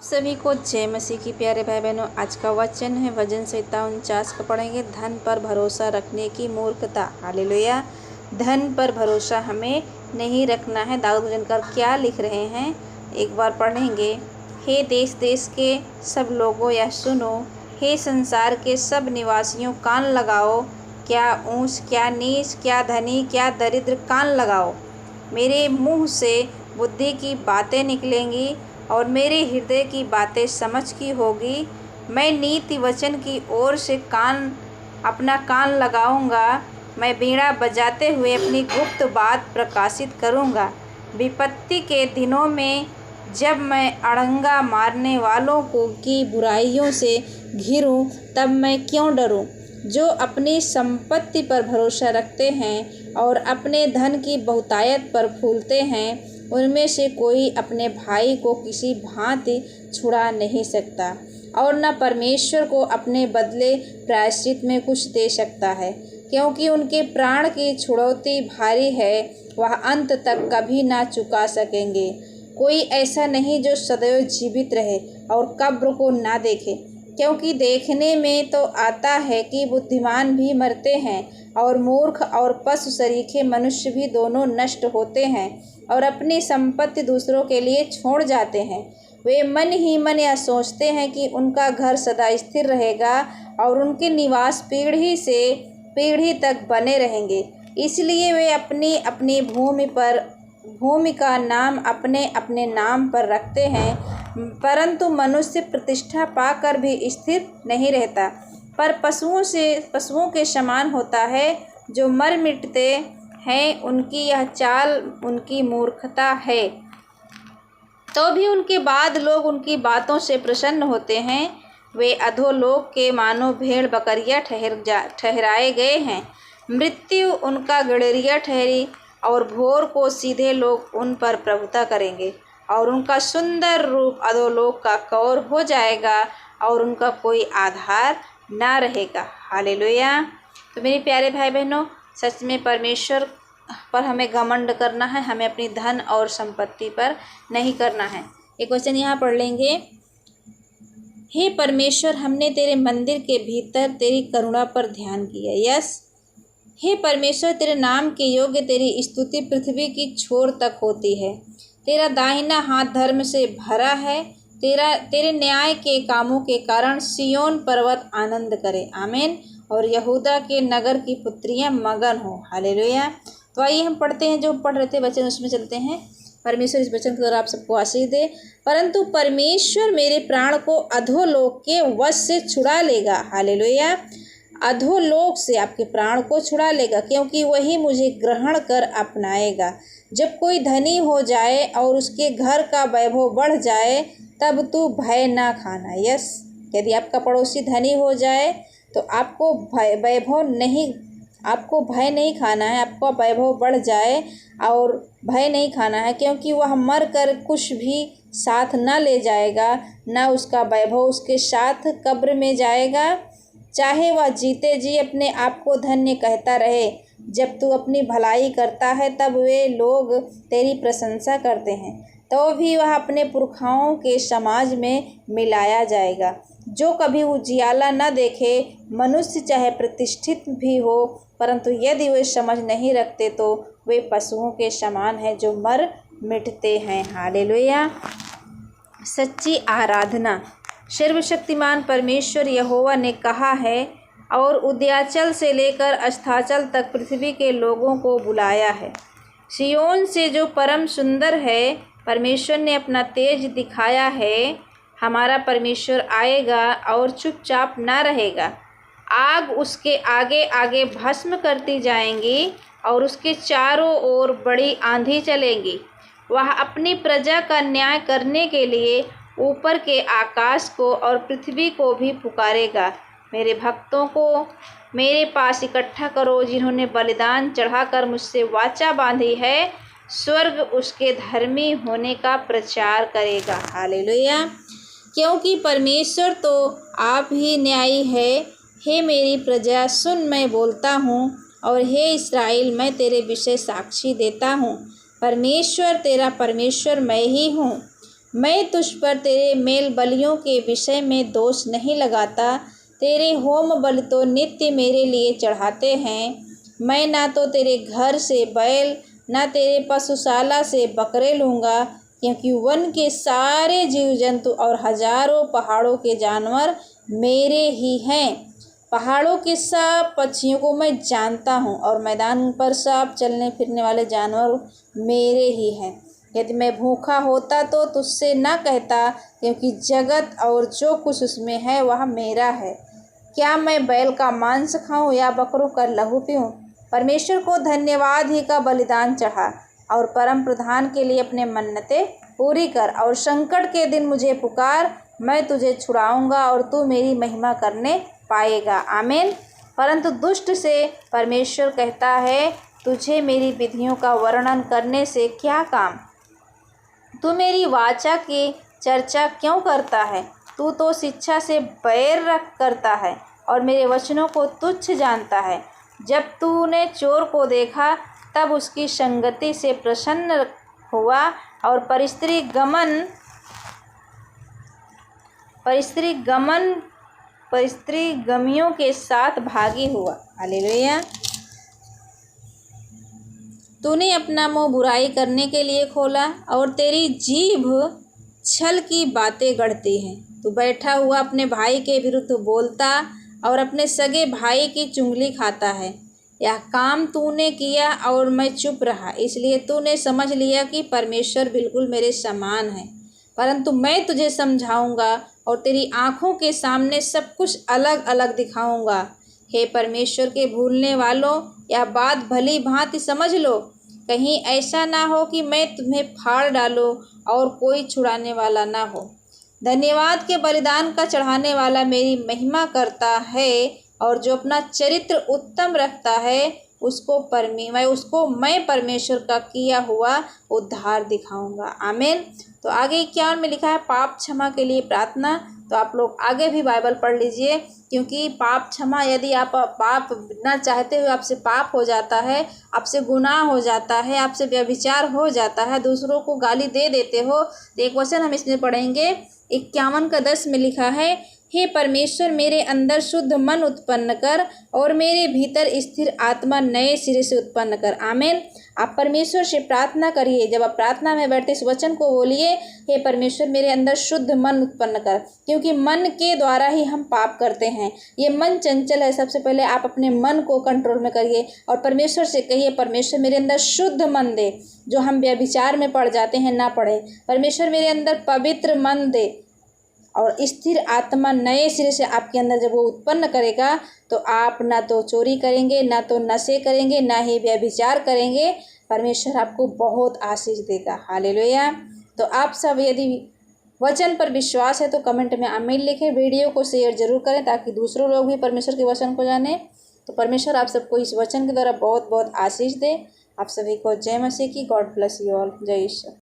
सभी को जय मसीह की। प्यारे भाई बहनों, आज का वचन है भजन संहिता 49 का पढ़ेंगे। धन पर भरोसा रखने की मूर्खता। हालेलुया। धन पर भरोसा हमें नहीं रखना है। दाऊद भजनकार क्या लिख रहे हैं, एक बार पढ़ेंगे। हे देश देश के सब लोगों या सुनो, हे संसार के सब निवासियों कान लगाओ। क्या ऊंच, क्या नीच, क्या धनी, क्या दरिद्र, कान लगाओ। मेरे मुँह से बुद्धि की बातें निकलेंगी और मेरे हृदय की बातें समझ की होगी। मैं नीति वचन की ओर से अपना कान लगाऊंगा। मैं बीड़ा बजाते हुए अपनी गुप्त बात प्रकाशित करूंगा। विपत्ति के दिनों में जब मैं अड़ंगा मारने वालों की बुराइयों से घिरूं, तब मैं क्यों डरूं। जो अपनी संपत्ति पर भरोसा रखते हैं और अपने धन की बहुतायत पर फूलते हैं, उनमें से कोई अपने भाई को किसी भांति छुड़ा नहीं सकता और न परमेश्वर को अपने बदले प्रायश्चित में कुछ दे सकता है, क्योंकि उनके प्राण की छुड़ौती भारी है, वह अंत तक कभी ना चुका सकेंगे। कोई ऐसा नहीं जो सदैव जीवित रहे और कब्र को ना देखे, क्योंकि देखने में तो आता है कि बुद्धिमान भी मरते हैं और मूर्ख और पशु सरीखे मनुष्य भी दोनों नष्ट होते हैं और अपनी संपत्ति दूसरों के लिए छोड़ जाते हैं। वे मन ही मन यह सोचते हैं कि उनका घर सदा स्थिर रहेगा और उनके निवास पीढ़ी से पीढ़ी तक बने रहेंगे। इसलिए वे अपनी अपनी भूमि का नाम अपने अपने नाम पर रखते हैं, परंतु मनुष्य प्रतिष्ठा पाकर भी स्थिर नहीं रहता, पर पशुओं के समान होता है जो मर मिटते हैं। उनकी यह चाल उनकी मूर्खता है, तो भी उनके बाद लोग उनकी बातों से प्रसन्न होते हैं। वे अधोलोक के मानो भेड़ बकरियां ठहराए गए हैं। मृत्यु उनका गड़ेरिया ठहरी और भोर को सीधे लोग उन पर प्रभुता करेंगे और उनका सुंदर रूप अधोलोक का कौर हो जाएगा और उनका कोई आधार ना रहेगा। हालेलुया। तो मेरे प्यारे भाई बहनों, सच में परमेश्वर पर हमें घमंड करना है, हमें अपनी धन और संपत्ति पर नहीं करना है। एक वचन यहाँ पढ़ लेंगे। हे परमेश्वर, हमने तेरे मंदिर के भीतर तेरी करुणा पर ध्यान किया। यस, हे परमेश्वर, तेरे नाम के योग्य तेरी स्तुति पृथ्वी की छोर तक होती है। तेरा दाहिना हाथ धर्म से भरा है। तेरे न्याय के कामों के कारण सियोन पर्वत आनंद करे। आमीन। और यहूदा के नगर की पुत्रियां मगन हो। हालेलुया। तो आइए हम पढ़ते हैं, जो पढ़ रहे थे वचन उसमें चलते हैं। परमेश्वर इस वचन के द्वारा आप सबको आशीष दे। परंतु परमेश्वर मेरे प्राण को अधोलोक के वश से छुड़ा लेगा। हालेलुया। अधोलोक से आपके प्राण को छुड़ा लेगा, क्योंकि वही मुझे ग्रहण कर अपनाएगा। जब कोई धनी हो जाए और उसके घर का वैभव बढ़ जाए, तब तू भय ना खाना। यस, यदि आपका पड़ोसी धनी हो जाए तो आपको भय नहीं खाना है। आपका वैभव बढ़ जाए और भय नहीं खाना है, क्योंकि वह मर कर कुछ भी साथ न ले जाएगा, न उसका वैभव उसके साथ कब्र में जाएगा। चाहे वह जीते जी अपने आप को धन्य कहता रहे, जब तू अपनी भलाई करता है तब वे लोग तेरी प्रशंसा करते हैं, तो भी वह अपने पुरखाओं के समाज में मिलाया जाएगा। जो कभी उजियाला न देखे, मनुष्य चाहे प्रतिष्ठित भी हो, परंतु यदि वे समझ नहीं रखते तो वे पशुओं के समान हैं जो मर मिटते हैं। हालेलुया। सच्ची आराधना। सर्वशक्तिमान परमेश्वर यहोवा ने कहा है और उदयाचल से लेकर अस्ताचल तक पृथ्वी के लोगों को बुलाया है। सियोन से जो परम सुंदर है, परमेश्वर ने अपना तेज दिखाया है। हमारा परमेश्वर आएगा और चुपचाप ना रहेगा। आग उसके आगे आगे भस्म करती जाएंगी और उसके चारों ओर बड़ी आंधी चलेंगी। वह अपनी प्रजा का न्याय करने के लिए ऊपर के आकाश को और पृथ्वी को भी पुकारेगा। मेरे भक्तों को मेरे पास इकट्ठा करो, जिन्होंने बलिदान चढ़ाकर मुझसे वाचा बांधी है। स्वर्ग उसके धर्मी होने का प्रचार करेगा। हालेलुया। क्योंकि परमेश्वर तो आप ही न्यायी है। हे मेरी प्रजा सुन, मैं बोलता हूँ, और हे इस्राएल, मैं तेरे विषय साक्षी देता हूँ। परमेश्वर तेरा परमेश्वर मैं ही हूँ। मैं तुझ पर तेरे मेल बलियों के विषय में दोष नहीं लगाता। तेरे होम बलि तो नित्य मेरे लिए चढ़ाते हैं। मैं ना तो तेरे घर से बैल ना तेरे पशुशाला से बकरे लूँगा, क्योंकि वन के सारे जीव जंतु और हजारों पहाड़ों के जानवर मेरे ही हैं। पहाड़ों के सब पक्षियों को मैं जानता हूँ और मैदान पर सब चलने फिरने वाले जानवर मेरे ही हैं। यदि मैं भूखा होता तो तुझसे न कहता, क्योंकि जगत और जो कुछ उसमें है वह मेरा है। क्या मैं बैल का मांस खाऊं या बकरों का लहू पीऊं? परमेश्वर को धन्यवाद ही का बलिदान चढ़ा और परम प्रधान के लिए अपने मन्नतें पूरी कर और संकट के दिन मुझे पुकार। मैं तुझे छुड़ाऊंगा और तू मेरी महिमा करने पाएगा। आमीन। परंतु दुष्ट से परमेश्वर कहता है, तुझे मेरी विधियों का वर्णन करने से क्या काम? तू मेरी वाचा की चर्चा क्यों करता है? तू तो शिक्षा से बैर रख करता है और मेरे वचनों को तुच्छ जानता है। जब तूने चोर को देखा तब उसकी संगति से प्रसन्न हुआ और परिस्त्री गमियों के साथ भागी हुआ। हालेलुया। तूने अपना मुंह बुराई करने के लिए खोला और तेरी जीभ छल की बातें गढ़ती है। तू बैठा हुआ अपने भाई के विरुद्ध बोलता और अपने सगे भाई की चुंगली खाता है। यह काम तूने किया और मैं चुप रहा, इसलिए तूने समझ लिया कि परमेश्वर बिल्कुल मेरे समान है। परंतु मैं तुझे समझाऊंगा और तेरी आँखों के सामने सब कुछ अलग अलग दिखाऊंगा। हे परमेश्वर के भूलने वालों, यह बात भली भांति समझ लो। कहीं ऐसा ना हो कि मैं तुम्हें फाड़ डालूं और कोई छुड़ाने वाला ना हो। धन्यवाद के बलिदान का चढ़ाने वाला मेरी महिमा करता है और जो अपना चरित्र उत्तम रखता है उसको मैं परमेश्वर का किया हुआ उद्धार दिखाऊंगा। आमीन। तो आगे 51 में लिखा है पाप क्षमा के लिए प्रार्थना। तो आप लोग आगे भी बाइबल पढ़ लीजिए, क्योंकि पाप क्षमा, यदि आप पाप ना चाहते हुए आपसे पाप हो जाता है, आपसे गुनाह हो जाता है, आपसे व्यभिचार हो जाता है, दूसरों को गाली दे देते हो, तो एक वचन हम इसमें पढ़ेंगे 51:10 में लिखा है, हे परमेश्वर मेरे अंदर शुद्ध मन उत्पन्न कर और मेरे भीतर स्थिर आत्मा नए सिरे से उत्पन्न कर। आमीन। आप परमेश्वर से प्रार्थना करिए। जब आप प्रार्थना में बैठते इस वचन को बोलिए, हे परमेश्वर मेरे अंदर शुद्ध मन उत्पन्न कर, क्योंकि मन के द्वारा ही हम पाप करते हैं। ये मन चंचल है। सबसे पहले आप अपने मन को कंट्रोल में करिए और परमेश्वर से कहिए, परमेश्वर मेरे अंदर शुद्ध मन दे, जो हम व्यभिचार में पड़ जाते हैं ना पड़े। परमेश्वर मेरे अंदर पवित्र मन दे और स्थिर आत्मा नए सिरे से आपके अंदर जब वो उत्पन्न करेगा तो आप ना तो चोरी करेंगे, ना तो नशे करेंगे, ना ही व्यभिचार करेंगे। परमेश्वर आपको बहुत आशीष देगा। हालेलुया। तो आप सब यदि वचन पर विश्वास है तो कमेंट में आमीन लिखें। वीडियो को शेयर जरूर करें ताकि दूसरों लोग भी परमेश्वर के वचन को जाने। तो परमेश्वर आप सबको इस वचन के द्वारा बहुत बहुत आशीष दे। आप सभी को जय मसीह की। God bless you all. जय ईश्वर।